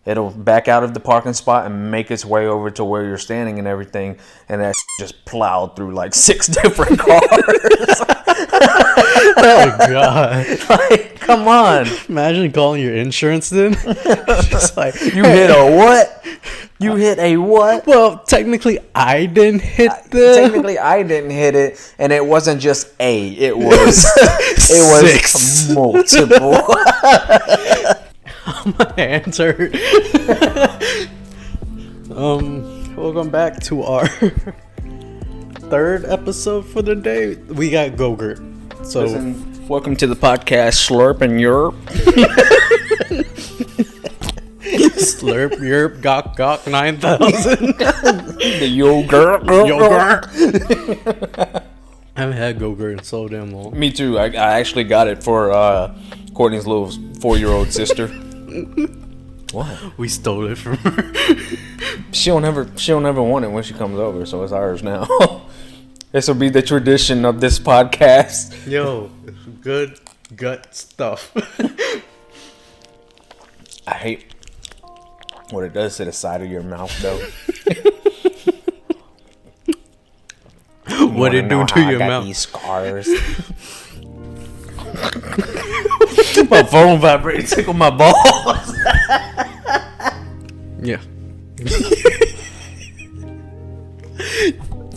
it'll back out of the parking spot and make its way over to where you're standing and everything, and that just plowed through like 6 different cars. Oh God! Like, come on. Imagine calling your insurance then. Just like, You hit a what? You hit a what? well, technically, I didn't hit Technically, I didn't hit it, and it wasn't just a. It was Six. multiple. My hands hurt. Welcome back to our third episode for the day. We got Go-Gurt. So, Listen, welcome to the podcast Slurp and Yerp. Slurp, Yerp, Gok, Gok, 9000. The yogurt. Yogurt. I haven't had Go-Gurt in so damn long. Me too. I actually got it for Courtney's little 4-year-old sister. What? We stole it from her. She'll never want it when she comes over, so it's ours now. This will be the tradition of this podcast. Yo, it's good gut stuff. I hate what it does to the side of your mouth, though. What it do to your mouth? These scars. My phone vibrated, tickle my balls. Yeah.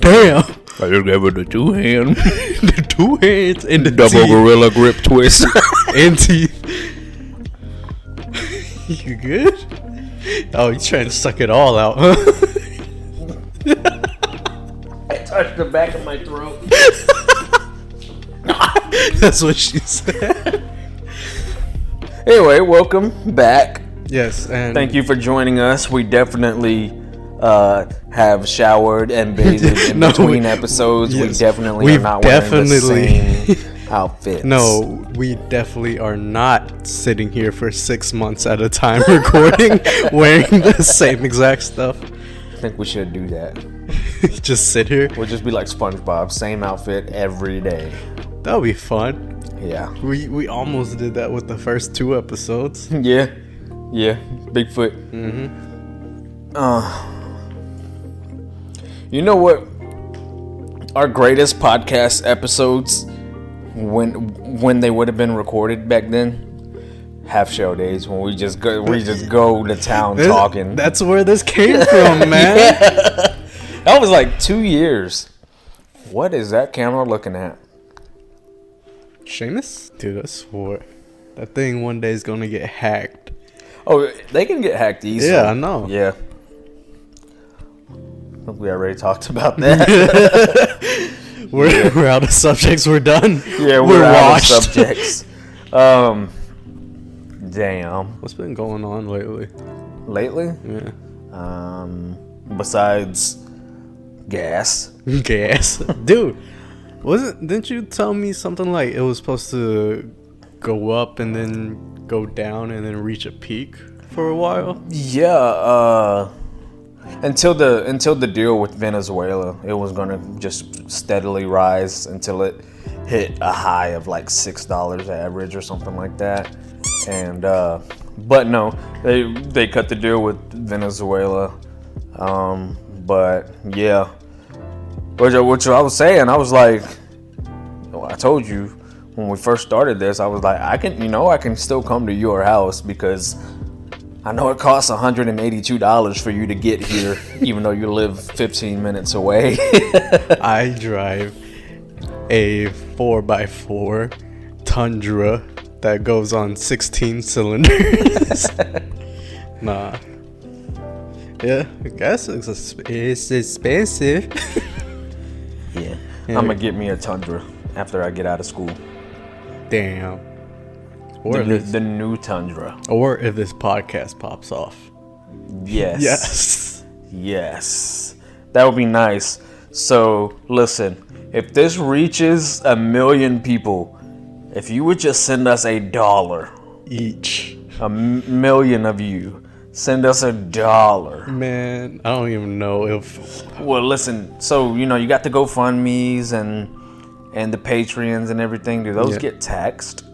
Damn. I just gave her the 2-hand. The 2 hands and the Double teeth. gorilla grip twist. And teeth. You good? Oh, you trying to suck it all out, huh? I touched the back of my throat. That's what she said. Anyway, welcome back. Yes, and Thank you for joining us. We definitely have showered and bathed in No, between episodes. yes. We definitely We've are not wearing the definitely- same outfits. no, we definitely are not sitting here for 6 months at a time recording, wearing the same exact stuff. I think we should do that. Just sit here. We'll just be like SpongeBob, same outfit every day. That would be fun. Yeah. We almost did that with the first 2 episodes. Yeah. Bigfoot. Mm-hmm. You know what? Our greatest podcast episodes, when they would have been recorded back then, half show days when we just go to town talking. That's where this came from, man. Yeah. That was like 2 years. What is that camera looking at? Seamus? Dude, I swore. That thing one day is gonna get hacked. Oh, they can get hacked easily. Yeah, I know. Yeah. I think we already talked about that. We're out of subjects. We're done. Yeah, we're out of subjects. Damn. What's been going on lately? Lately? Yeah. Besides gas. Gas. Dude, didn't you tell me something like it was supposed to go up and then go down and then reach a peak for a while? Yeah, until the deal with Venezuela, it was gonna just steadily rise until it hit a high of like $6 average or something like that. And but no, they cut the deal with Venezuela. But yeah, which I was saying, I was like, I told you when we first started this, I was like, I can still come to your house because I know it costs $182 for you to get here, even though you live 15 minutes away. I drive a 4x4 Tundra that goes on 16 cylinders. Nah. Yeah, I guess it's expensive. Yeah. I'm gonna get me a Tundra after I get out of school. Damn. Or The new Tundra. or if this podcast pops off. Yes. Yes. That would be nice. So, listen, if this reaches 1 million people, if you would just send us $1 Each. 1 million of you, send us $1. Man, I don't even know if... Well, listen, so, you got the GoFundMes and the Patreons and everything. Do those Yeah. get taxed?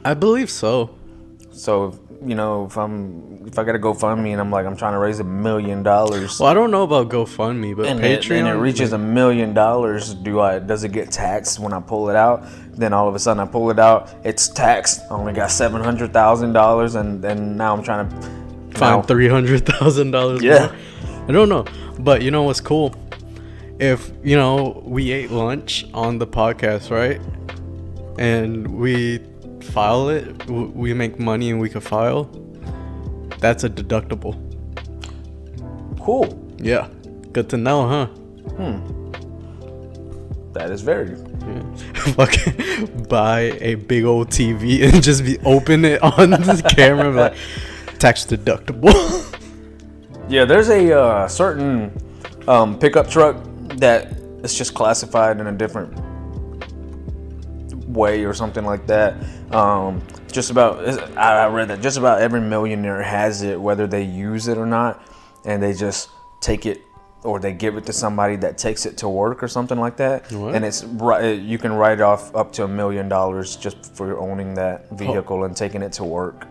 I believe so. So if I got to GoFundMe and I'm trying to raise $1 million. Well, I don't know about GoFundMe, but Patreon. And it reaches $1 million. Does it get taxed when I pull it out? Then all of a sudden I pull it out, it's taxed. I only got $700,000, and now I'm trying to find $300,000. Yeah. More. I don't know, but you know what's cool? If we ate lunch on the podcast, right? And we file it, we make money and we can file. That's a deductible. Cool. Yeah, good to know, huh? That is very. Fucking buy a big old TV and just open it on the camera, like tax deductible. Yeah, there's a certain pickup truck that is just classified in a different way or something like that. I read that just about every millionaire has it, whether they use it or not, and they just take it or they give it to somebody that takes it to work or something like that. What? And it's you can write off up to $1 million just for owning that vehicle and taking it to work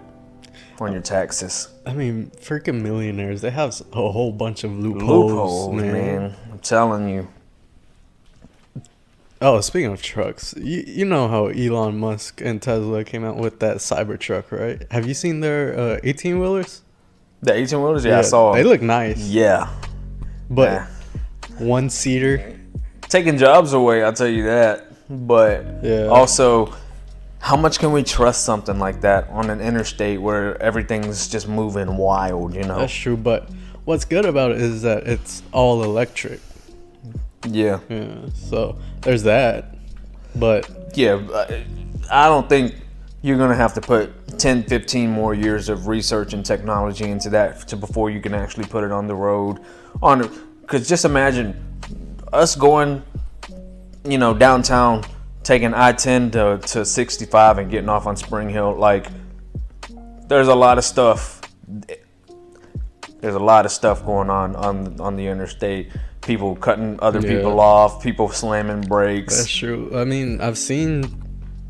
on your taxes. I mean, freaking millionaires, they have a whole bunch of loopholes, man. I'm telling you. Oh, speaking of trucks, you know how Elon Musk and Tesla came out with that Cybertruck, right? Have you seen their 18-wheelers? The 18-wheelers? Yeah, I saw them. They look nice. Yeah. But one-seater. Taking jobs away, I'll tell you that. But also, how much can we trust something like that on an interstate where everything's just moving wild, That's true, but what's good about it is that it's all electric. Yeah. So there's that. But yeah, I don't think you're going to have to put 10, 15 more years of research and technology into that before you can actually put it on the road. Because just imagine us going, downtown, taking I-10 to 65 and getting off on Spring Hill. Like, there's a lot of stuff. There's a lot of stuff going on the interstate. People cutting other people off, people slamming brakes. That's true. I mean, I've seen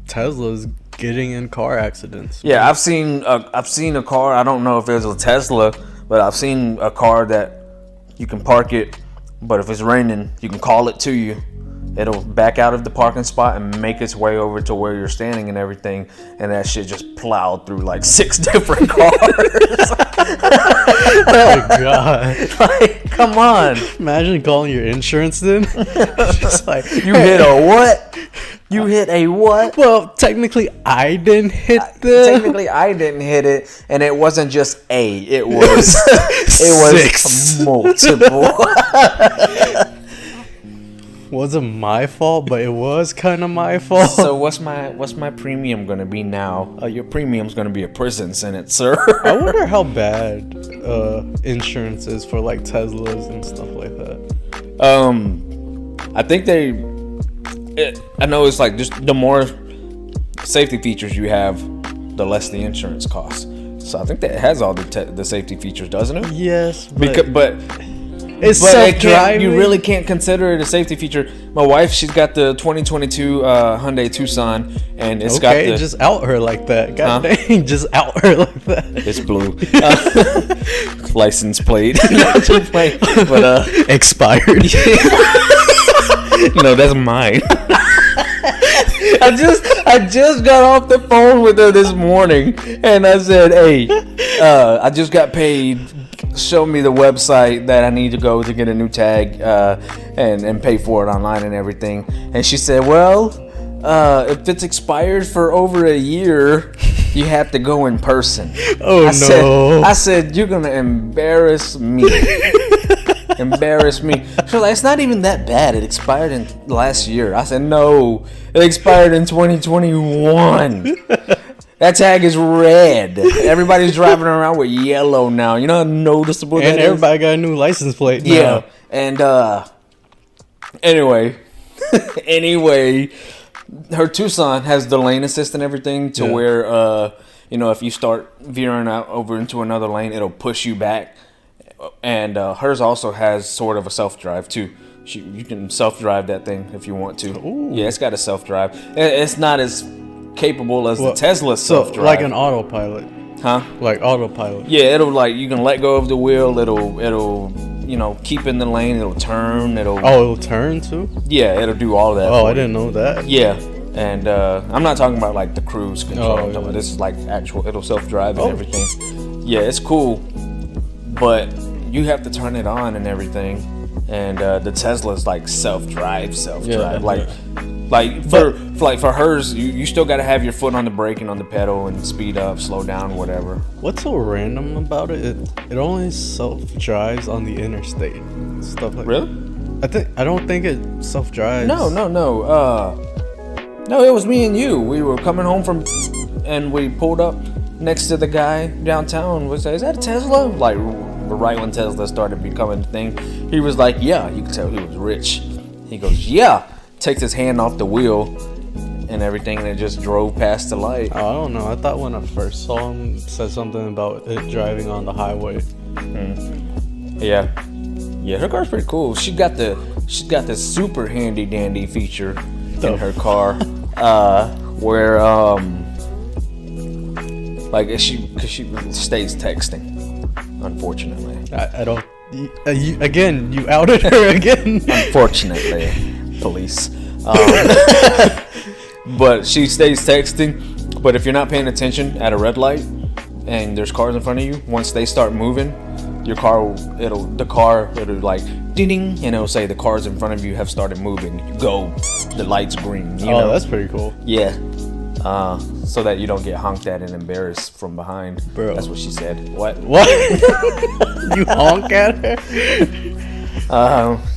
Teslas getting in car accidents. Yeah, I've seen a car. I don't know if it was a Tesla, but I've seen a car that you can park it, but if it's raining, you can call it to you. It'll back out of the parking spot and make its way over to where you're standing and everything, and that shit just plowed through like 6 different cars. Oh god! Like, come on! Imagine calling your insurance then. Just like, you hit a what? You hit a what? Well, technically, I didn't hit Technically, I didn't hit it, and it wasn't just a. It was. It was 6. multiple. Wasn't my fault, but it was kind of my fault. So what's my premium gonna be now? Your premium's gonna be a prison sentence, sir. I wonder how bad insurance is for like Teslas and stuff like that. I think I know it's like just the more safety features you have, the less the insurance costs. So I think that it has all the safety features, doesn't it? Yes, but it's self-driving. You really can't consider it a safety feature. My wife, she's got the 2022 Hyundai Tucson, and it's got the... just out her like that. God dang, just out her like that. It's blue. License plate. But expired. No, that's mine. I just got off the phone with her this morning, and I said, "Hey, I just got paid. Show me the website that I need to go to get a new tag and pay for it online and everything." And she said, "Well, if it's expired for over a year, you have to go in person." Oh, I said, "You're gonna embarrass me." Embarrass me. She was like, "It's not even that bad. It expired in last year." I said, "No, it expired in 2021. That tag is red. Everybody's driving around with yellow now. You know how noticeable that is? And everybody got a new license plate now. Yeah. And anyway, her Tucson has the lane assist and everything to where if you start veering out over into another lane, it'll push you back. And hers also has sort of a self-drive too. You can self-drive that thing if you want to. Ooh. Yeah, it's got a self-drive. It's not as capable as the Tesla self-drive. Like an autopilot. Huh? Like autopilot. Yeah, it'll like you can let go of the wheel. It'll keep in the lane. It'll turn. Oh, it'll turn too? Yeah, it'll do all that. Oh, I didn't know that. Yeah, and I'm not talking about like the cruise control. Oh, I'm talking about yeah. this is like actual. It'll self-drive and Oh. everything. Yeah, it's cool, but you have to turn it on and everything. And the Tesla's like self-drive. Yeah, Like for hers, you still got to have your foot on the brake and on the pedal and speed up, slow down, whatever. What's so random about it? It only self-drives on the interstate. Stuff like Really? I don't think it self-drives. No. No, it was me and you. We were coming home from, and we pulled up next to the guy downtown. Was is that a Tesla? Like right when Tesla started becoming a thing, he was like, "Yeah." You could tell he was rich. He goes, "Yeah." Takes his hand off the wheel and everything, and it just drove past the light. I don't know. I thought when I first saw him, it said something about it driving on the highway. Yeah, her car's pretty cool. She's got the super handy dandy feature in her car, where like she stays texting. Unfortunately, I don't. Again, you outed her again. Unfortunately, police. But she stays texting. But if you're not paying attention at a red light and there's cars in front of you, once they start moving, your car it'll like ding ding, and it'll say the cars in front of you have started moving. You go, the light's green. You know? That's pretty cool. Yeah. So that you don't get honked at and embarrassed from behind. Bro. That's what she said. What? What? You honk at her?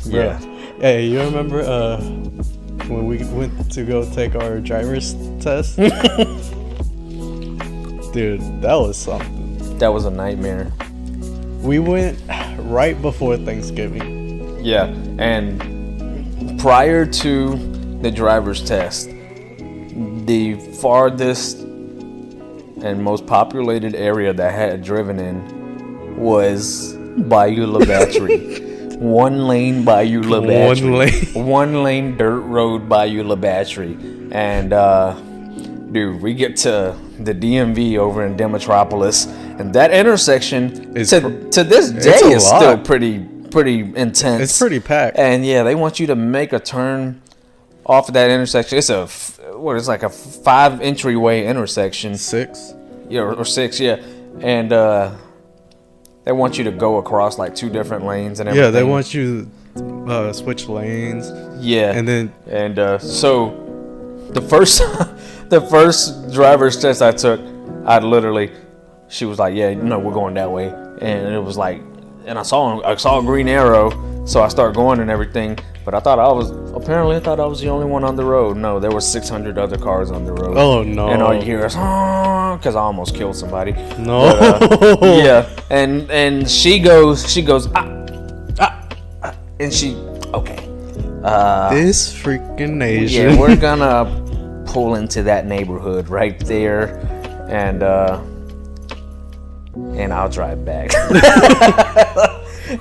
Yeah. Hey, you remember when we went to go take our driver's test? Dude, that was something. That was a nightmare. We went right before Thanksgiving. Yeah, and prior to the driver's test, the farthest and most populated area that I had driven in was Bayou La Battery. One lane Bayou La Battery. One lane dirt road Bayou La Battery. And dude, we get to the DMV over in Demetropolis, and that intersection to this day is still pretty intense. It's pretty packed. And yeah, they want you to make a turn off of that intersection. It's like a 5 entryway intersection. 6. Yeah, or 6, yeah. And they want you to go across like 2 different lanes and everything. Yeah, they want you to switch lanes. Yeah. And so the first driver's test I took, she was like, "Yeah, we're going that way." And it was like, and I saw a green arrow, so I started going and everything. But I thought I was the only one on the road. No, there were 600 other cars on the road. Oh no! And all you hear is because I almost killed somebody. No. But, yeah, and she goes and she okay. This freaking Asian. Yeah, we're gonna pull into that neighborhood right there, and I'll drive back.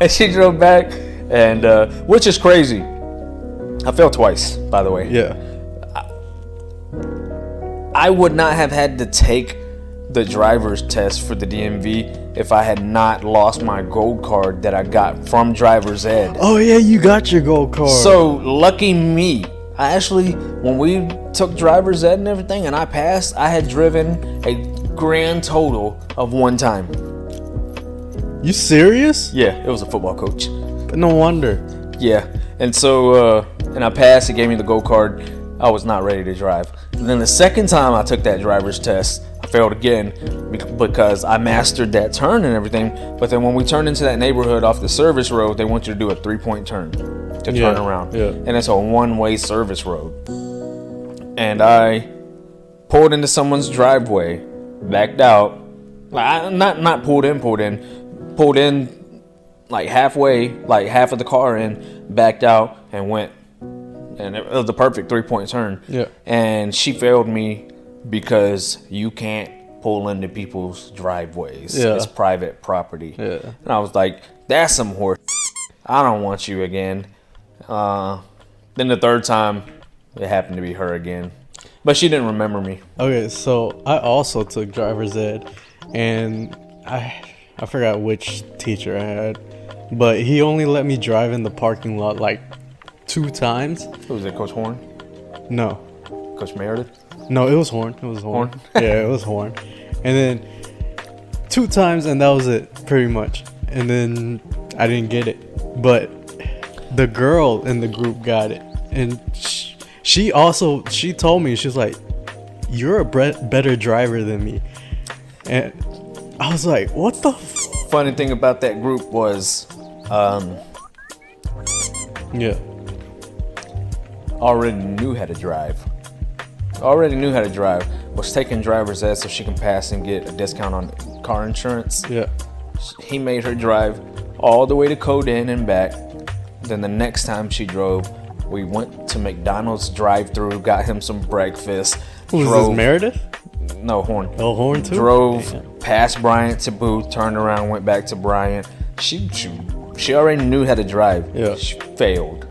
And she drove back, and which is crazy. I failed twice, by the way. Yeah. I would not have had to take the driver's test for the DMV if I had not lost my gold card that I got from driver's ed. Oh yeah, you got your gold card. So lucky me. I actually, when we took driver's ed and everything and I passed, I had driven a grand total of 1 time. You serious? Yeah, it was a football coach. No wonder. Yeah, and so, and I passed, he gave me the gold card. I was not ready to drive. And then the second time I took that driver's test, I failed again because I mastered that turn and everything. But then when we turned into that neighborhood off the service road, they want you to do a 3-point turn to turn around. Yeah. And it's a one-way service road. And I pulled into someone's driveway, backed out. Like, not pulled in like halfway, like half of the car in, backed out and went. And it was the perfect 3-point turn. Yeah. And she failed me because you can't pull into people's driveways. Yeah. It's private property. Yeah. And I was like, that's some horse. I don't want you again. Then the third time, it happened to be her again. But she didn't remember me. Okay, so I also took driver's ed, and I forgot which teacher I had, but he only let me drive in the parking lot like 2 times. Who was it, Coach Horn? No, Coach Meredith? no, it was Horn. It was Horn. Horn? Yeah, it was Horn. And then 2 times, and that was it, pretty much. And then I didn't get it, but the girl in the group got it, and she told me, she was like, "You're a better driver than me," and I was like, "What the?" Funny thing about that group was, Yeah. already knew how to drive. Was taking driver's ed so she can pass and get a discount on car insurance. Yeah. He made her drive all the way to Coden and back. Then the next time she drove, we went to McDonald's drive-through, got him some breakfast. Who was this, Meredith? No, Horn. Oh, Horn too? Drove Damn. past Bryant to Booth, turned around, went back to Bryant. She already knew how to drive. Yeah. She failed.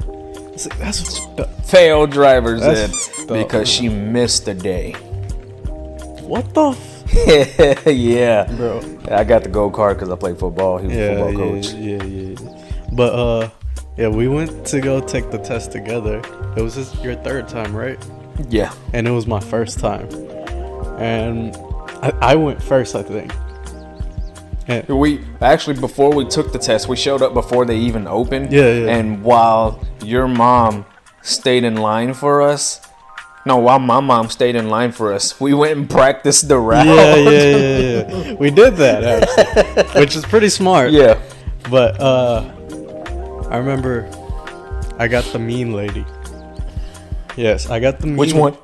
That's Failed driver's ed That's because she missed the day. what the Yeah. bro. I got the gold card because I played football. He was a football coach. Yeah. But yeah, we went to go take the test together. It was your 3rd time, right? Yeah. And it was my 1st time. And I went first, I think. And We actually, before we took the test, we showed up before they even opened. Yeah. And while your mom stayed in line for us, while my mom stayed in line for us, we went and practiced the route. yeah. We did that actually, which is pretty smart. Yeah. But I remember I got the mean lady. Yes, I got the mean. Which one?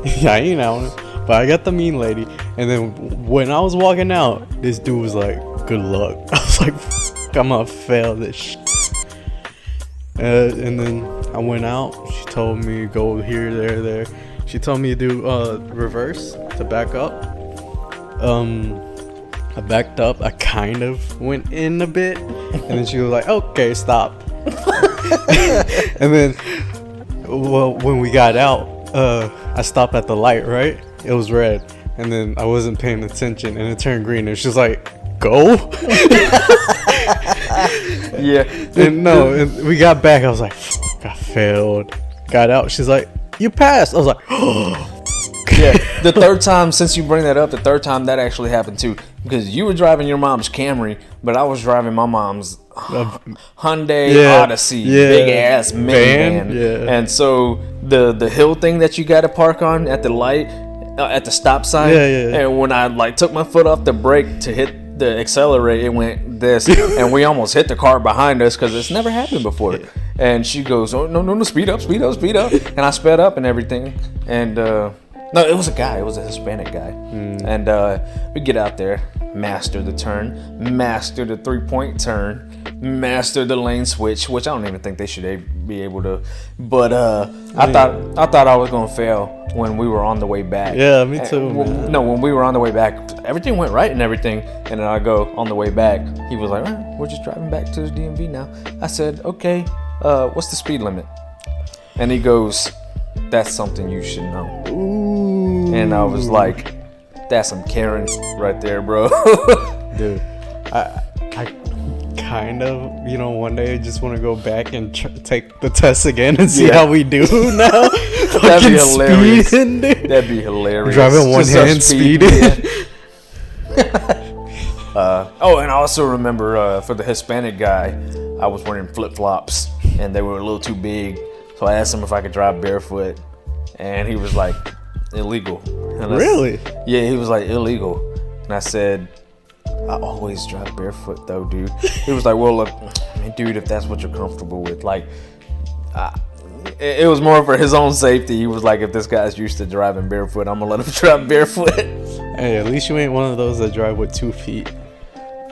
Yeah, you know, but I got the mean lady. And then when I was walking out, this dude was like, "Good luck." I was like, "I'm gonna fail this shit." And then I went out. She told me go here, there. She told me to do reverse to back up. I backed up. I kind of went in a bit, and then she was like, "Okay, stop." And then, well, when we got out, I stopped at the light. Right, it was red, and then I wasn't paying attention, and it turned green. And she's like, "Go." Yeah. And we got back. I was like, "Fuck, I failed." Got out. She's like, "You passed." I was like, "Oh." Yeah, the 3rd time, since you bring that up, the 3rd time that actually happened too, because you were driving your mom's Camry, but I was driving my mom's Hyundai Odyssey, big ass minivan. Yeah. And so the hill thing that you got to park on at the light, at the stop sign, and when I like took my foot off the brake to hit the accelerate, it went this, and we almost hit the car behind us because it's never happened before. And she goes, "Oh no, speed up," and I sped up and everything, and no, it was a guy. It was a Hispanic guy. And we get out there, master the turn, master the 3-point turn, master the lane switch, which I don't even think they should be able to. But I thought I was gonna fail when we were on the way back. Yeah, me too. Man. When we were on the way back, everything went right and everything. And then I go on the way back. He was like, "We're just driving back to the DMV now." I said, "Okay, what's the speed limit?" And he goes, "That's something you should know." Ooh. And I was like, "That's some Karen right there, bro." Dude, I kind of, one day I just want to go back and take the test again and see how we do now. That'd be hilarious. Speeding, dude. That'd be hilarious. Driving one Just hand, speeding. And I also remember for the Hispanic guy, I was wearing flip-flops and they were a little too big. So I asked him if I could drive barefoot, and he was like, "Illegal." Really? Yeah, he was like, "Illegal." And I said, "I always drive barefoot though, dude." He was like, "Well, look, I mean, dude, if that's what you're comfortable with." Like, it was more for his own safety. He was like, "If this guy's used to driving barefoot, I'm gonna let him drive barefoot." Hey, at least you ain't one of those that drive with 2 feet.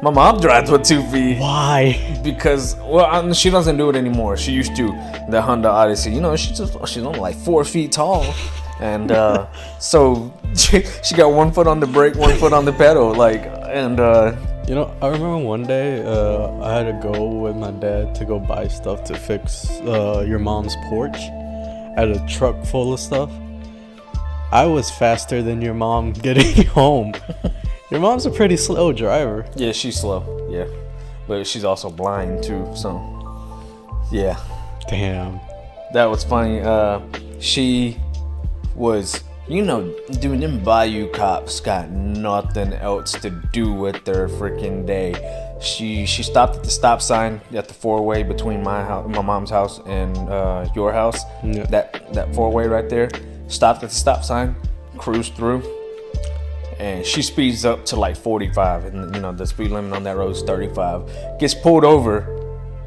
My mom drives with 2 feet. Why? Because, she doesn't do it anymore. She used to. The Honda Odyssey, she's only like 4 feet tall. And so she got 1 foot on the brake, 1 foot on the pedal. I remember one day I had to go with my dad to go buy stuff to fix your mom's porch. I had a truck full of stuff. I was faster than your mom getting home. Your mom's a pretty slow driver. Yeah, she's slow. Yeah, but she's also blind too. So, yeah, Damn. that was funny. She was, dude, them Bayou cops got nothing else to do with their freaking day. She stopped at the stop sign at the four-way between my mom's house and your house. Yeah. That four-way right there. Stopped at the stop sign, cruised through, and she speeds up to like 45, and the speed limit on that road is 35. Gets pulled over,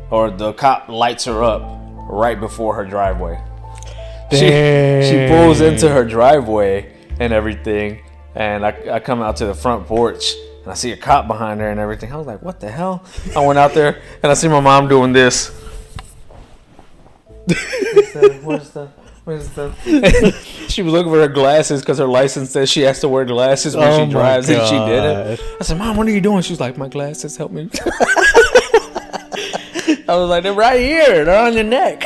or the cop lights her up right before her driveway. She pulls into her driveway and everything, and I come out to the front porch and I see a cop behind her and everything. I was like, what the hell? I went out there and I see my mom doing this. Where's the she was looking for her glasses because her license says she has to wear glasses when she drives, and she didn't. I said, Mom, what are you doing? She was like, my glasses, help me. I was like, they're right here. They're on your neck.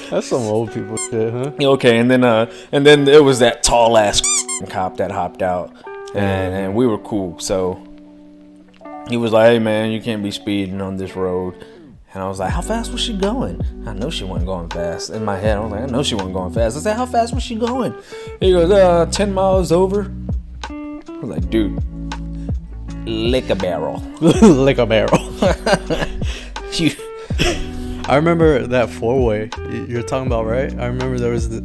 That's some old people shit, huh? Okay, and then it was that tall ass cop that hopped out, and we were cool. So he was like, hey man, you can't be speeding on this road. And I was like, how fast was she going? I know she wasn't going fast. In my head, I was like, I know she wasn't going fast. I said, how fast was she going? He goes, 10 miles over. I was like, dude, lick a barrel. Lick a barrel. You. I remember that four-way you're talking about, right? I remember there was a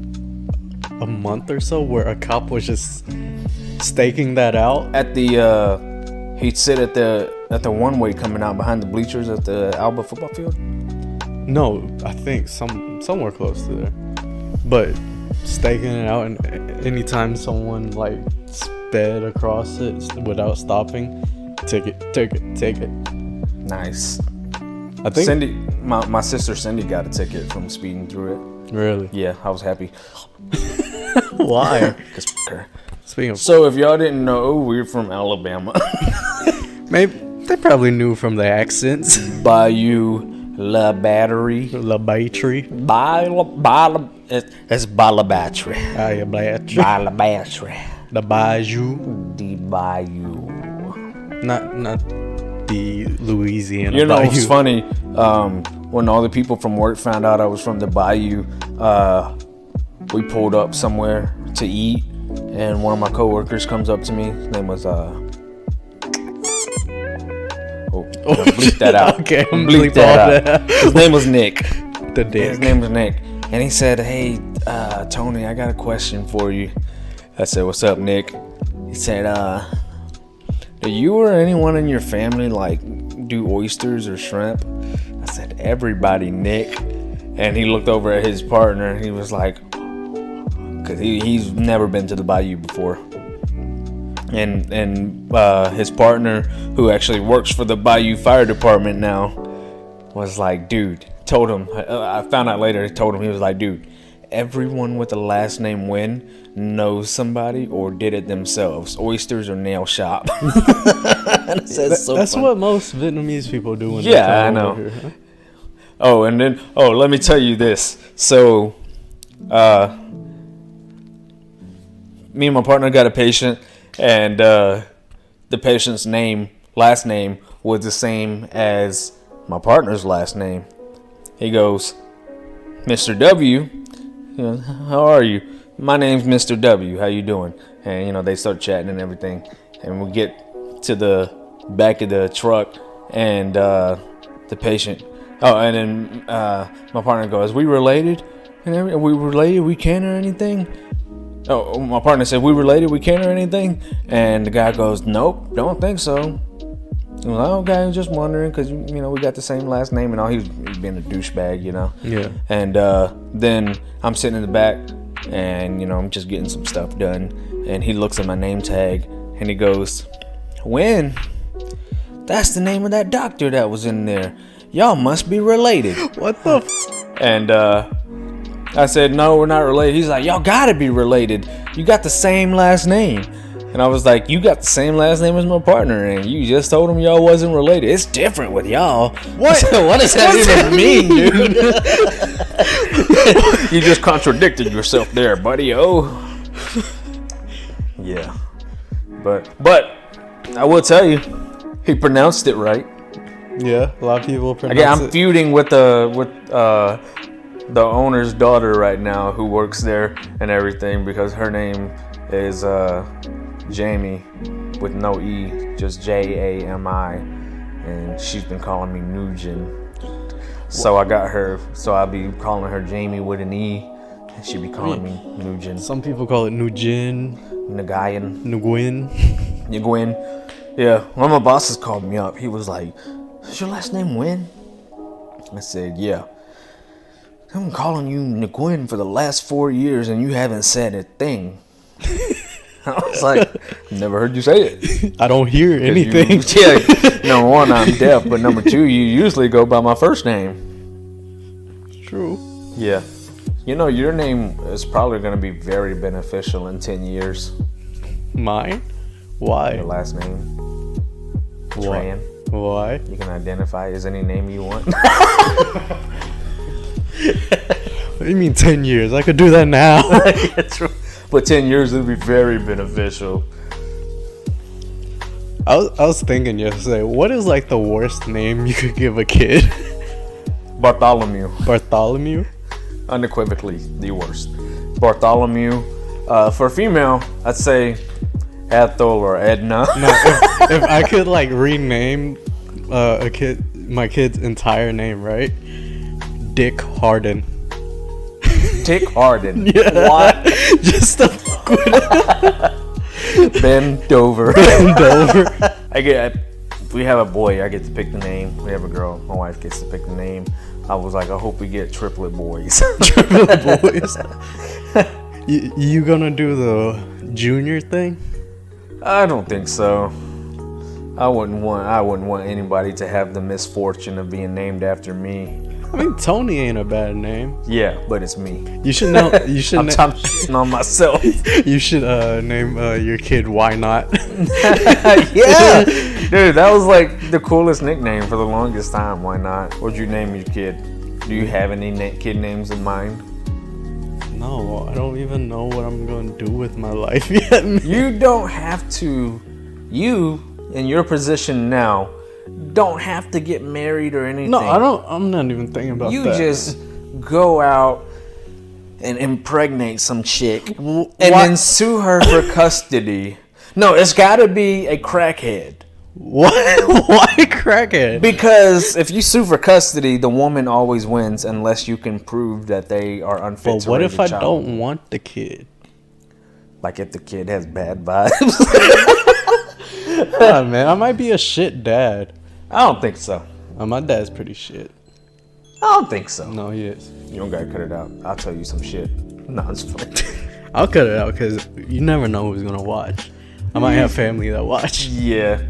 month or so where a cop was just staking that out. At the, he'd sit at the one-way coming out behind the bleachers at the Alba football field. No, I think somewhere close to there. But staking it out, and anytime someone like sped across it without stopping, ticket. Nice. I think Cindy, my sister Cindy got a ticket from speeding through it. Really? Yeah, I was happy. Why? Cause her. Speaking of, So if y'all didn't know, we're from Alabama. maybe they probably knew from the accents. Bayou La Battery. La Battery. It's Bala Battery. La Battery. Bala Battery. The Bayou. The Bayou. Not the Louisiana. You know Bayou. what's funny? When all the people from work found out I was from the Bayou, we pulled up somewhere to eat, and one of my coworkers comes up to me. His name was bleep that out. Okay, bleep that out. His name was Nick. The dick. His name was Nick, and he said, "Hey, Tony, I got a question for you." I said, "What's up, Nick?" He said, "Do you or anyone in your family like do oysters or shrimp?" I said, "Everybody, Nick." And he looked over at his partner, and he was like, because he's never been to the Bayou before. And his partner, who actually works for the Bayou Fire Department now, was like, dude, told him, I found out later, he told him, he was like, dude, everyone with the last name Nguyen knows somebody or did it themselves. Oysters or nail shop. That's what most Vietnamese people do when they Yeah, come I know. over here, huh? Oh, and then, let me tell you this. So, me and my partner got a patient, and the patient's last name was the same as my partner's last name. He goes, Mr. W, how are you? My name's Mr. W, how you doing? And, they start chatting and everything. And we get to the back of the truck, and the patient, and then my partner goes, we related? Are we related? We can or anything? Oh, my partner said, we related? We can or anything? And the guy goes, nope, don't think so. I was like, okay, just wondering, because, we got the same last name and all. He was being a douchebag, Yeah. And then I'm sitting in the back, and, I'm just getting some stuff done. And he looks at my name tag, and he goes, Nguyen, that's the name of that doctor that was in there. Y'all must be related. What the And I said, no, we're not related. He's like, y'all gotta be related. You got the same last name. And I was like, you got the same last name as my partner, and you just told him y'all wasn't related. It's different with y'all. What? What does that even mean, dude? You just contradicted yourself there, buddy. Oh. Yeah. But I will tell you, he pronounced it right. Yeah, a lot of people pronounce Again, I'm it. feuding with the owner's daughter right now, who works there and everything, because her name is Jamie with no E, just Jami, and she's been calling me Nugent. So I got her. So I'll be calling her Jamie with an E, and she'll be calling me Nugent. Some people call it Nujin, Nagayan. Nguyen. Nguyen. Yeah, one of my bosses called me up. He was like, "Is your last name Nguyen?" I said, "Yeah." "I'm calling you Nguyen for the last 4 years and you haven't said a thing." I was like, "Never heard you say it." I don't hear anything. Number one, I'm deaf, but number two, you usually go by my first name. True. Yeah. You know, your name is probably going to be very beneficial in 10 years. Mine? Why? Your last name. Why? Tran. Why? You can identify as any name you want. What do you mean 10 years? I could do that now. Yeah, true. But 10 years would be very beneficial. I was thinking yesterday, what is like the worst name you could give a kid? Bartholomew. Bartholomew? Unequivocally the worst. Bartholomew. For female, I'd say Ethel or Edna. No, if I could like rename my kid's entire name, right? Dick Harden. Dick Harden. Yeah. What? Just to fuck with it. Ben Dover. Bend over. We have a boy. I get to pick the name. We have a girl. My wife gets to pick the name. I was like, I hope we get triplet boys. Triplet boys. You gonna do the junior thing? I don't think so. I wouldn't want anybody to have the misfortune of being named after me. I mean, Tony ain't a bad name. Yeah, but it's me. You should know. You should. I'm shitting on myself. You should name your kid Why Not. Yeah, dude, that was like the coolest nickname for the longest time. Why not? What'd you name your kid? Do you have any kid names in mind? No, I don't even know what I'm gonna do with my life yet. You don't have to. You, in your position now, don't have to get married or anything. No, I don't. I'm not even thinking about You that. just go out and impregnate some chick and why- then sue her for custody. No, it's got to be a crackhead. What? Why crackhead? Because if you sue for custody, the woman always wins unless you can prove that they are unfit But to what raise if a I child. don't want the kid? Like if the kid has bad vibes. Ah, man, I might be a shit dad. I don't think so. My dad's pretty shit. I don't think so. No, he is. You don't gotta cut it out. I'll tell you some shit. No, it's fine. I'll cut it out because you never know who's gonna watch. I might have family that watch. Yeah.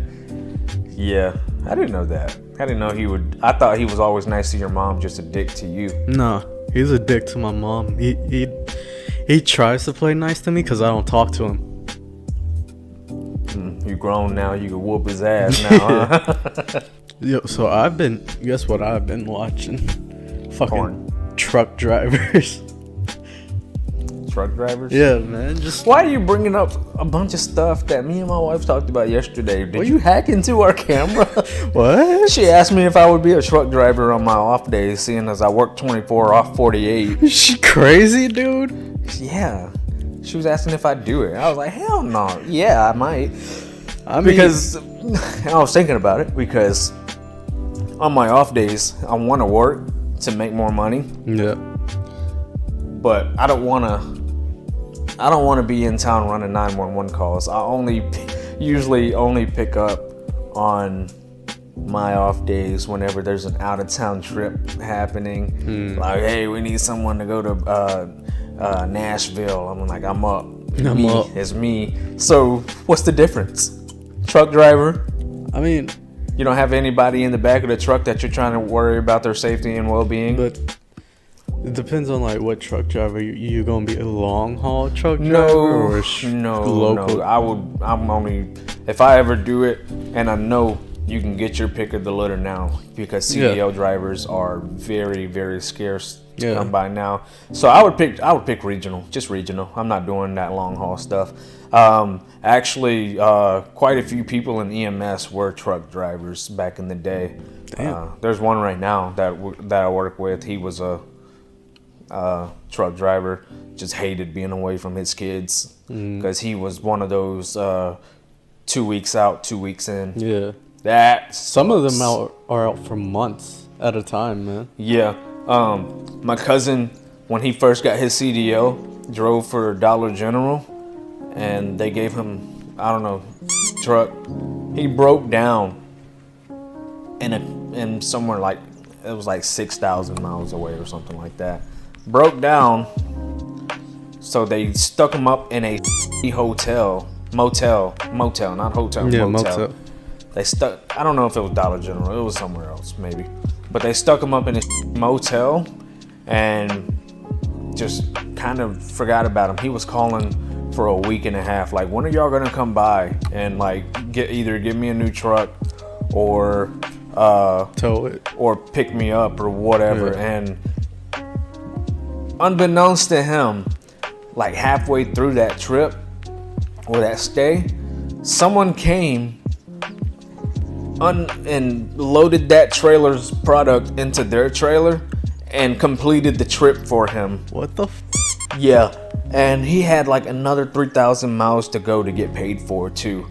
I didn't know that. I didn't know he would. I thought he was always nice to your mom, just a dick to you. No, he's a dick to my mom. He tries to play nice to me because I don't talk to him. You grown now. You can whoop his ass now. Huh? Yo, so guess what I've been watching? Fucking Porn. truck drivers. Truck drivers. Yeah, man. Just Why are you bringing up a bunch of stuff that me and my wife talked about yesterday? Did you hack into our camera? what? She asked me if I would be a truck driver on my off days, seeing as I work 24 off 48. She crazy, dude. Yeah. She was asking if I'd do it. I was like, hell no. Yeah, I might. I mean, Because I was thinking about it because on my off days, I want to work to make more money, yeah. but I don't want to be in town running 911 calls. I usually only pick up on my off days whenever there's an out of town trip happening. Like, hey, we need someone to go to Nashville. I'm like, I'm up. I'm up. It's me. So what's the difference? Truck driver. I mean, You don't have anybody in the back of the truck that you're trying to worry about their safety and well-being. but it depends on like what truck driver you gonna be. A long haul truck driver No, or no. local? I'm only, if I ever do it and I know you can get your pick of the litter now because CDL drivers are very, very scarce to come by now. So I would pick regional, just regional. I'm not doing that long haul stuff. Actually, quite a few people in EMS were truck drivers back in the day. There's one right now that I work with. He was a truck driver, just hated being away from his kids because he was one of those 2 weeks out, 2 weeks in. Yeah. That some of them are out for months at a time, man. Yeah. My cousin, when he first got his CDL, drove for Dollar General, and they gave him, I don't know, truck. He broke down in somewhere like, it was like 6,000 miles away or something like that. Broke down, so they stuck him up in a motel, not hotel, Yeah, motel. They stuck, I don't know if it was Dollar General, it was somewhere else maybe. But they stuck him up in a motel and just kind of forgot about him. He was calling for a week and a half, like, when are y'all gonna come by and like either give me a new truck or tow it or pick me up or whatever. And unbeknownst to him, like halfway through that trip or that stay, someone came and loaded that trailer's product into their trailer and completed the trip for him. What the Yeah, and he had like another 3,000 miles to go to get paid for too.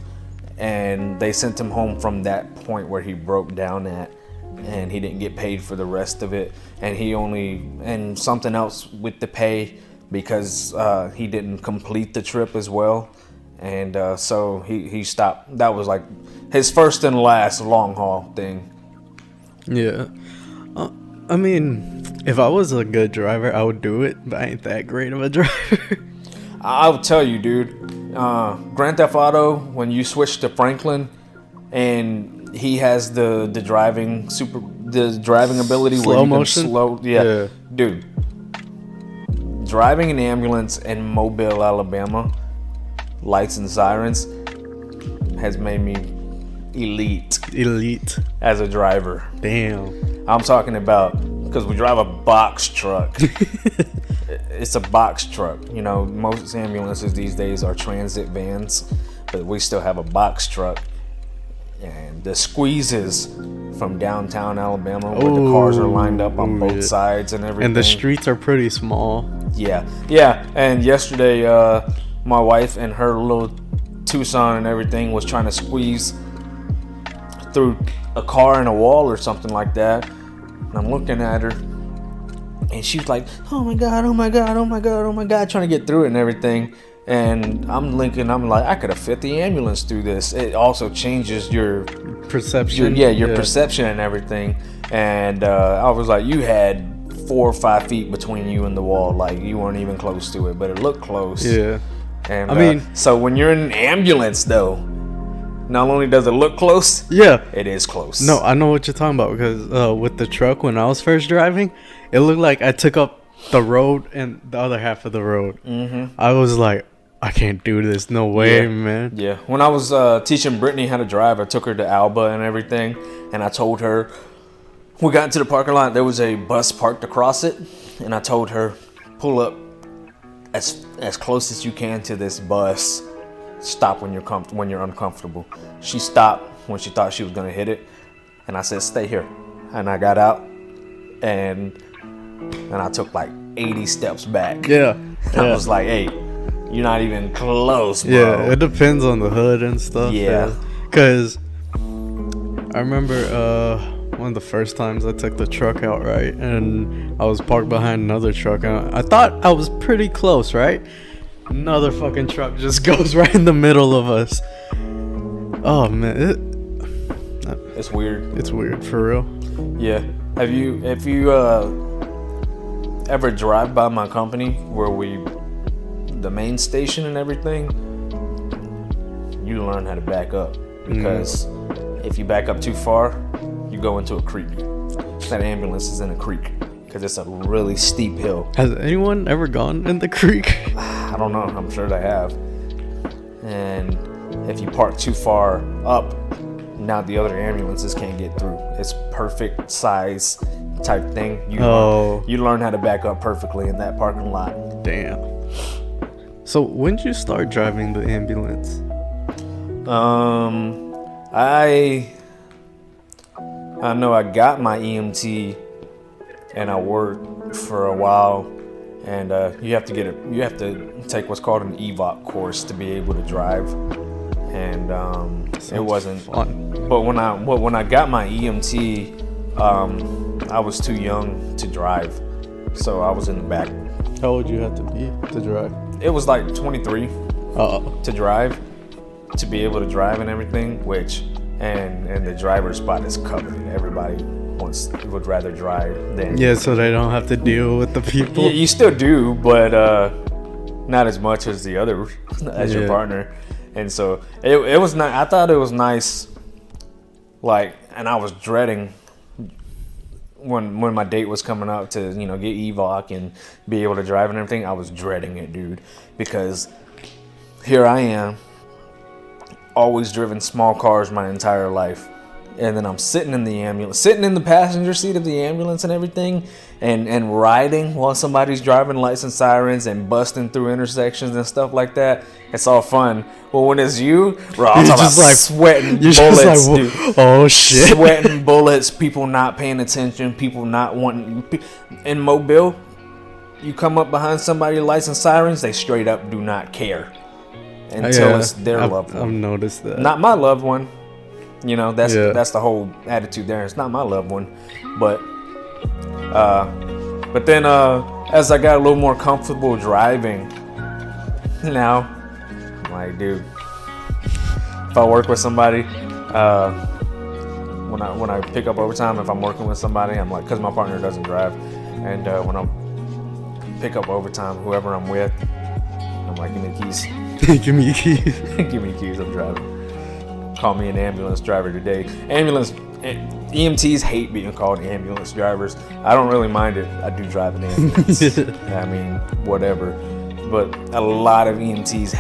And they sent him home from that point where he broke down at, and he didn't get paid for the rest of it. And something else with the pay because he didn't complete the trip as well. And so he stopped. That was like his first and last long haul thing. Yeah. I mean, if I was a good driver, I would do it, but I ain't that great of a driver. I would tell you, dude, Grand Theft Auto, when you switch to Franklin and he has the driving ability Slow where you motion? can slow. Yeah. Dude, driving an ambulance in Mobile, Alabama, lights and sirens, has made me elite as a driver. Damn. I'm talking about, because we drive a box truck. It's a box truck. You know, most ambulances these days are transit vans, but we still have a box truck. And the squeezes from downtown Alabama where the cars are lined up on both sides and everything. And the streets are pretty small. Yeah. And yesterday, my wife and her little Tucson and everything was trying to squeeze through a car and a wall or something like that. And I'm looking at her, and she's like, oh my God, trying to get through it and everything. And I'm like, I could have fit the ambulance through this. It also changes your perception. Your perception and everything. And I was like, you had 4 or 5 feet between you and the wall. Like, you weren't even close to it, but it looked close. Yeah. And I mean, so when you're in an ambulance, though, not only does it look close, it is close. No, I know what you're talking about, because with the truck, when I was first driving, it looked like I took up the road and the other half of the road. Mm-hmm. I was like, I can't do this. No way, man. Yeah. When I was teaching Brittany how to drive, I took her to Alba and everything, and I told her, we got into the parking lot, there was a bus parked across it, and I told her, pull up as close as you can to this bus. Stop when you're uncomfortable. She stopped when she thought she was gonna hit it, and I said, stay here. And I got out, and I took like 80 steps back. Yeah. I was like, hey, you're not even close, bro. Yeah, it depends on the hood and stuff. Yeah. Because I remember one of the first times I took the truck out, right? And I was parked behind another truck, and I thought I was pretty close, right? Another fucking truck just goes right in the middle of us. Oh, man. It's weird. It's weird, for real. Yeah. Have you ever drive by my company where the main station and everything? You learn how to back up, because if you back up too far, you go into a creek. That ambulance is in a creek because it's a really steep hill. Has anyone ever gone in the creek? I don't know. I'm sure they have. And if you park too far up, Now the other ambulances can't get through. It's perfect size type thing. You learn how to back up perfectly in that parking lot. Damn. So when did you start driving the ambulance? I know I got my EMT and I worked for a while, and you have to take what's called an EVOC course to be able to drive, and it wasn't fun. But when I got my EMT, I was too young to drive, so I was in the back. How old you have to be to drive? It was like 23 to drive, to be able to drive and everything, and the driver's spot is covered. Everybody would rather drive than... Yeah, so they don't have to deal with the people. Yeah, you still do, but not as much as the other, as your partner. And so it was nice. I thought it was nice, like, and I was dreading when my date was coming up to, you know, get EVOC and be able to drive and everything. I was dreading it, dude, because here I am, always driven small cars my entire life, and then I'm sitting in the ambulance, sitting in the passenger seat of the ambulance and everything, and riding while somebody's driving lights and sirens and busting through intersections and stuff like that. It's all fun. Well, when it's you, bro, I'm talking about like sweating bullets, dude. Oh shit! Sweating bullets. People not paying attention. People not wanting. In Mobile, you come up behind somebody, lights and sirens, they straight up do not care until it's their loved one. I've noticed that. Not my loved one. You know, that's the whole attitude there. It's not my loved one, but then as I got a little more comfortable driving, now I'm like, dude, if I work with somebody, when I pick up overtime, if I'm working with somebody, I'm like, because my partner doesn't drive, and when I pick up overtime, whoever I'm with, I'm like, give me the keys. Give me keys. Give me the keys. I'm driving. Call me an ambulance driver today. EMTs hate being called ambulance drivers. I don't really mind it. I do drive an ambulance. I mean, whatever. But a lot of EMTs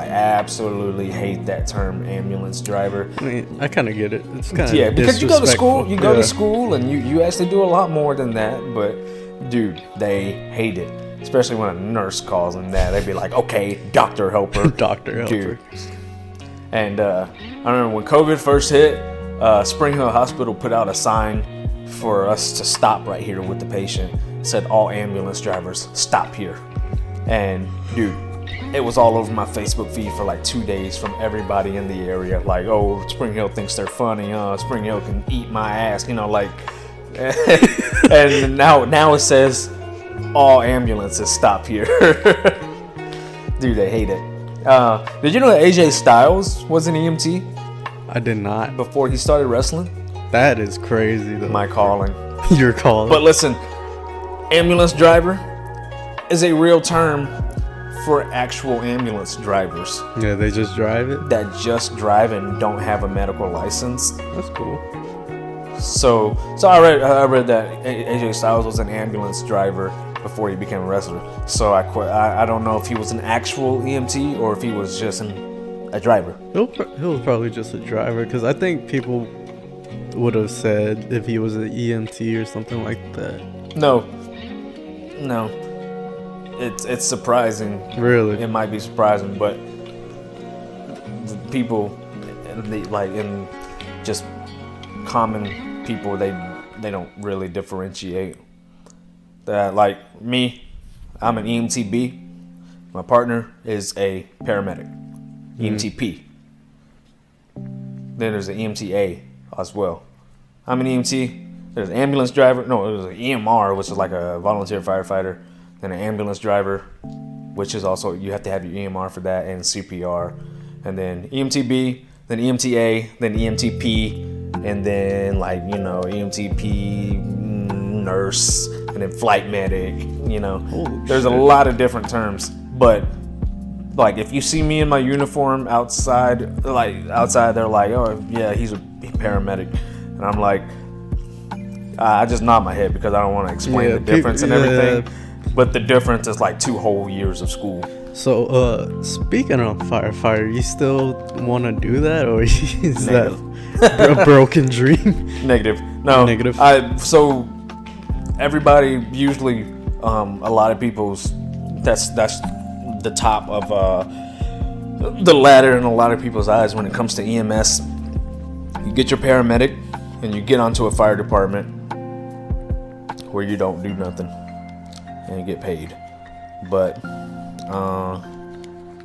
absolutely hate that term, ambulance driver. I mean, I kind of get it. It's kind of because you go to school. You go to school, and you actually do a lot more than that. But dude, they hate it. Especially when a nurse calls them that. They'd be like, okay, doctor helper. Doctor helper. Dude. And I remember when COVID first hit, Spring Hill Hospital put out a sign for us to stop right here with the patient. It said, all ambulance drivers, stop here. And dude, it was all over my Facebook feed for like 2 days from everybody in the area. Like, oh, Spring Hill thinks they're funny. Spring Hill can eat my ass. You know, like, and now it says, all ambulances stop here. Dude, they hate it. Did you know that AJ Styles was an EMT? I did not. Before he started wrestling? That is crazy, though. My calling. Your calling. But listen, ambulance driver is a real term for actual ambulance drivers. Yeah, they just drive it? That just drive and don't have a medical license. That's cool. So I read that AJ Styles was an ambulance driver before he became a wrestler. So I don't know if he was an actual EMT or if he was just a driver. He was probably just a driver, because I think people would have said if he was an EMT or something like that. No. It's surprising. Really? It might be surprising, but people, in just common people, they don't really differentiate. That, like me, I'm an EMTB. My partner is a paramedic, EMTP. Then there's an EMTA as well. I'm an EMT. There's an ambulance driver. No, it was an EMR, which is like a volunteer firefighter. Then an ambulance driver, which is also, you have to have your EMR for that, and CPR. And then EMTB, then EMTA, then EMTP, and then EMTP, nurse, and then flight medic. There's a lot of different terms. But like, if you see me in my uniform outside, they're like, oh yeah, he's a paramedic, and I'm like, I just nod my head because I don't want to explain the difference and everything. but the difference is like 2 whole years of school. So, speaking of firefighter, you still want to do that, or is Negative. that a broken dream? Negative. No. Negative. So everybody usually, a lot of people's, that's the top of the ladder in a lot of people's eyes when it comes to EMS. You get your paramedic and you get onto a fire department where you don't do nothing and you get paid. But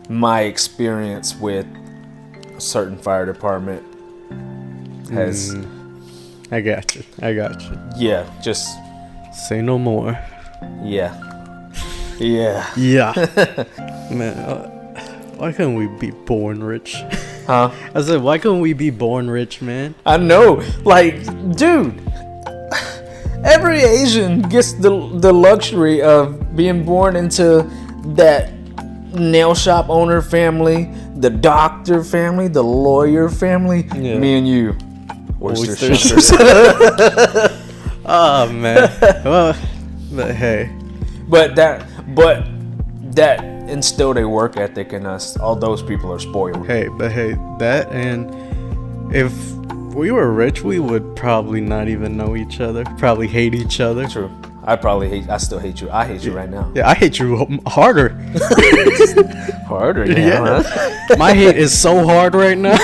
my experience with a certain fire department has I got you. yeah, just Say no more. yeah. Yeah. Yeah. Man, why couldn't we be born rich? Huh? I said, why couldn't we be born rich, man? I know. Like, dude, every Asian gets the luxury of being born into that nail shop owner family, the doctor family, the lawyer family. Yeah. Me and you. Oyster Oysters. shuckers. Oh, man. Well, but hey. But that instilled a work ethic in us. All those people are spoiled. Hey, that, and if we were rich, we would probably not even know each other. Probably hate each other. True. I still hate you. I hate you right now. Yeah, I hate you harder. Harder, Yeah. huh? My hate is so hard right now.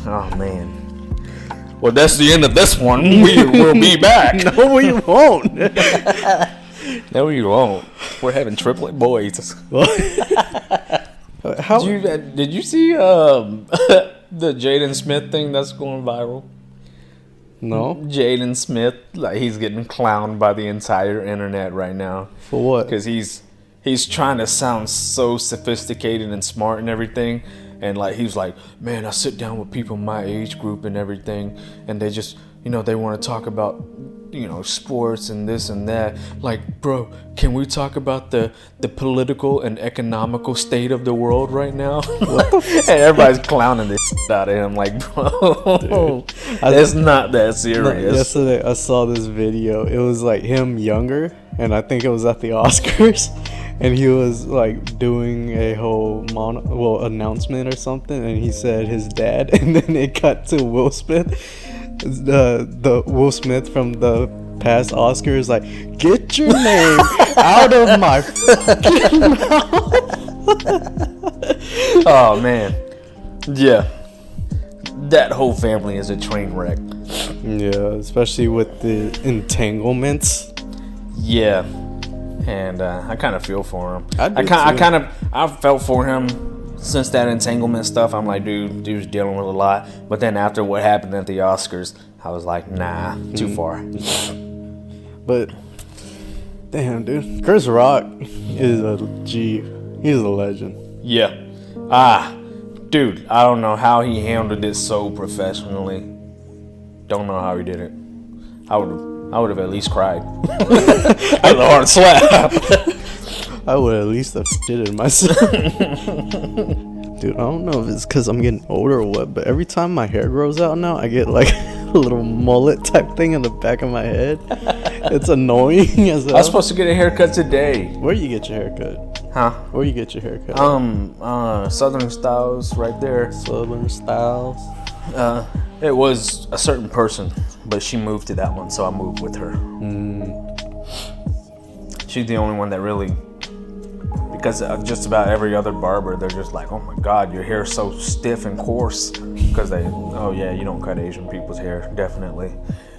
Oh man. Well, that's the end of this one. We will be back. No, we won't. No, you won't. We're having triplet boys. How? Did you see the Jaden Smith thing that's going viral? No. Jaden Smith, like he's getting clowned by the entire internet right now For what? because he's trying to sound so sophisticated and smart and everything. And like he's like, man, I sit down with people my age group and everything, and they just, they want to talk about, sports and this and that. Like, bro, can we talk about the political and economical state of the world right now? And everybody's clowning the shit out of him. Like, bro, it's not that serious. Yesterday, I saw this video. It was like him younger, and I think it was at the Oscars. And he was like doing a whole announcement or something, and he said his dad, and then it cut to Will Smith. The Will Smith from the past Oscars, like, get your name out of my fucking mouth. Oh man, yeah, that whole family is a train wreck. Yeah, especially with the entanglements. Yeah. And I kind of feel for him. I felt for him since that entanglement stuff. I'm like, dude's dealing with a lot. But then after what happened at the Oscars, I was like, nah, too far. But damn, dude, Chris Rock is a G. He's a legend. Yeah. Dude, I don't know how he handled it so professionally. Don't know how he did it. I would have at least cried. That's a hard slap. I would at least have shitted myself. Dude, I don't know if it's because I'm getting older or what, but every time my hair grows out now, I get like a little mullet type thing in the back of my head. It's annoying as hell. I was supposed to get a haircut today. Where you get your haircut? Huh? Where you get your haircut? Southern Styles right there. Southern Styles. It was a certain person, but she moved to that one, so I moved with her. She's the only one that really, because just about every other barber, they're just like, oh my God, your hair's so stiff and coarse. Because oh yeah, you don't cut Asian people's hair, definitely.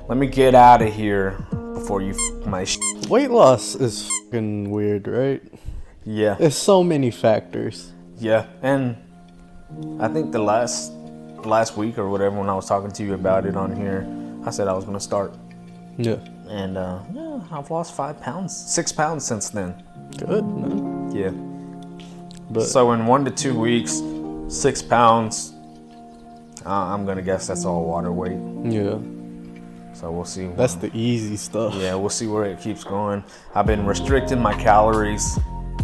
Let me get out of here before you my shit. Weight loss is fucking weird, right? Yeah. There's so many factors. Yeah, and I think the last week or whatever, when I was talking to you about it on here, I said I was gonna start. Yeah. And yeah, I've lost 6 pounds since then. Good, man. Yeah. But So in 1 to 2 weeks, 6 pounds. I'm gonna guess that's all water weight. yeah, So we'll see. that's the easy stuff. Yeah, we'll see where it keeps going. I've been restricting my calories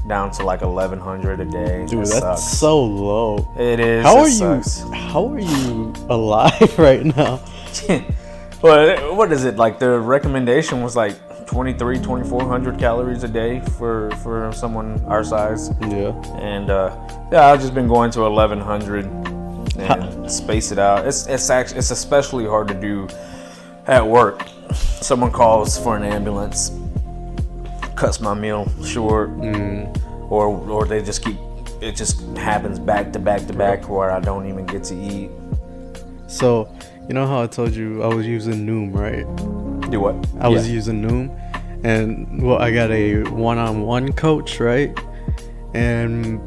down to like 1,100 a day. Dude, It that's sucks. so low. It is. How it are sucks. you? How are you alive right now? Well, what is it like? The recommendation was like 2,400 calories a day for someone our size. Yeah. And I've just been going to 1,100 and space it out. It's especially hard to do at work. Someone calls for an ambulance, cuts my meal short, or they just keep. It just happens back to back to back where I don't even get to eat. So, you know how I told you I was using Noom, right? Do what? I was using Noom, and I got a one-on-one coach, right? And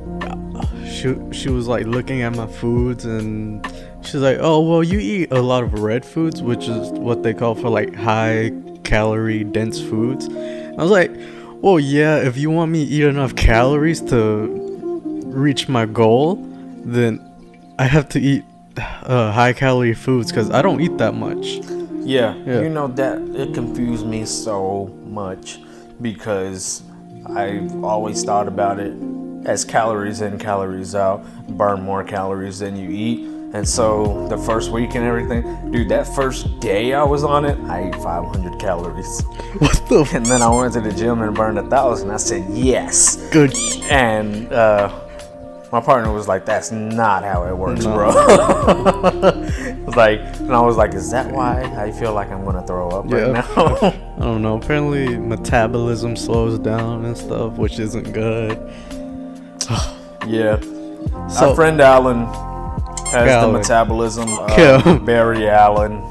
she was like looking at my foods, and she's like, "Oh, well, you eat a lot of red foods, which is what they call for like high calorie dense foods." I was like, "Well, yeah, if you want me to eat enough calories to reach my goal, then I have to eat high calorie foods because I don't eat that much." Yeah, you know that it confused me so much because I've always thought about it as calories in, calories out, burn more calories than you eat. And so the first week and everything, dude, that first day I was on it, I ate 500 calories. What the And then I went to the gym and burned 1,000. I said, yes. good? And my partner was like, that's not how it works, bro. It was like, and I was like, is that why I feel like I'm gonna throw up right now? I don't know. Apparently, metabolism slows down and stuff, which isn't good. Yeah. So- Our friend Alan has Alan. the metabolism Yeah. of Barry Allen.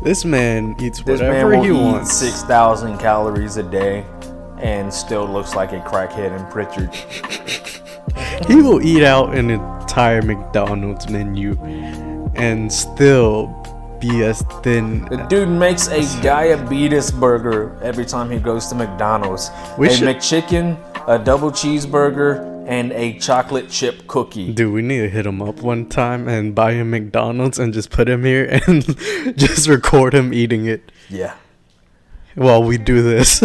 This man eats This man whatever will he eat wants. 6,000 calories a day and still looks like a crackhead in Pritchard. He will eat out an entire McDonald's menu and still be as thin. The dude makes a diabetes burger every time he goes to McDonald's. We a should- McChicken, a double cheeseburger, and a chocolate chip cookie. Dude, we need to hit him up one time and buy him McDonald's and just put him here and just record him eating it Yeah. while we do this.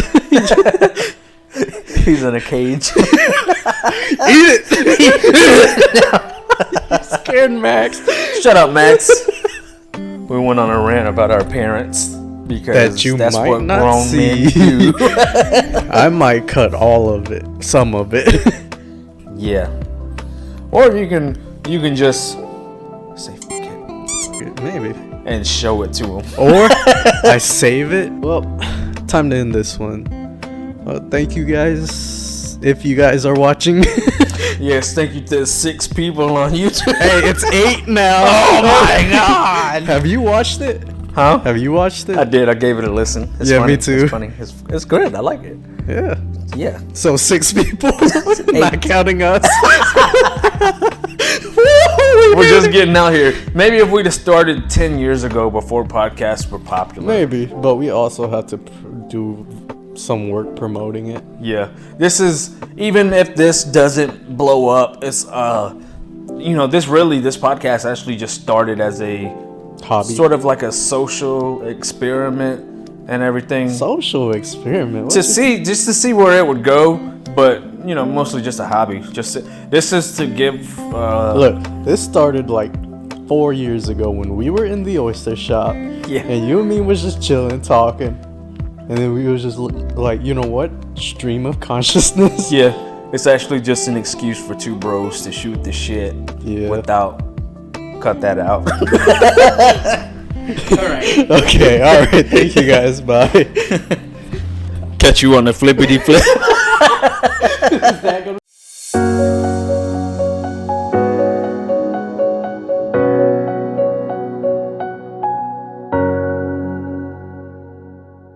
He's in a cage. Eat it! You scared Max. Shut up, Max. We went on a rant about our parents because That you that's might what not grown see. men do. I might cut all of it, some of it. Yeah. Or you can just say fuck it Maybe. and show it to him. Or I save it. Well, time to end this one. Thank you guys. If you guys are watching. Yes, thank you to 6 people on YouTube. Hey, it's 8 now. Oh my god. Have you watched it? Huh? Have you watched it? I did. I gave it a listen. It's Yeah, funny. me too. It's funny. It's good. I like it. Yeah. Yeah. So 6 people, not 8. counting us. We're just getting out here. Maybe if we'd have started 10 years ago before podcasts were popular. Maybe, but we also have to do some work promoting it. Yeah. This is, even if this doesn't blow up, it's this podcast actually just started as a Hobby. sort of like a social experiment and everything. Social experiment. Just to see where it would go, but mostly just a hobby. This is to give Look, this started like 4 years ago when we were in the oyster shop. Yeah. And you and me was just chilling, talking. And then we was just like, you know what? Stream of consciousness. Yeah, it's actually just an excuse for 2 bros to shoot the shit without. Cut that out. Alright. Okay, alright. Thank you guys. Bye. Catch you on the flippity flip.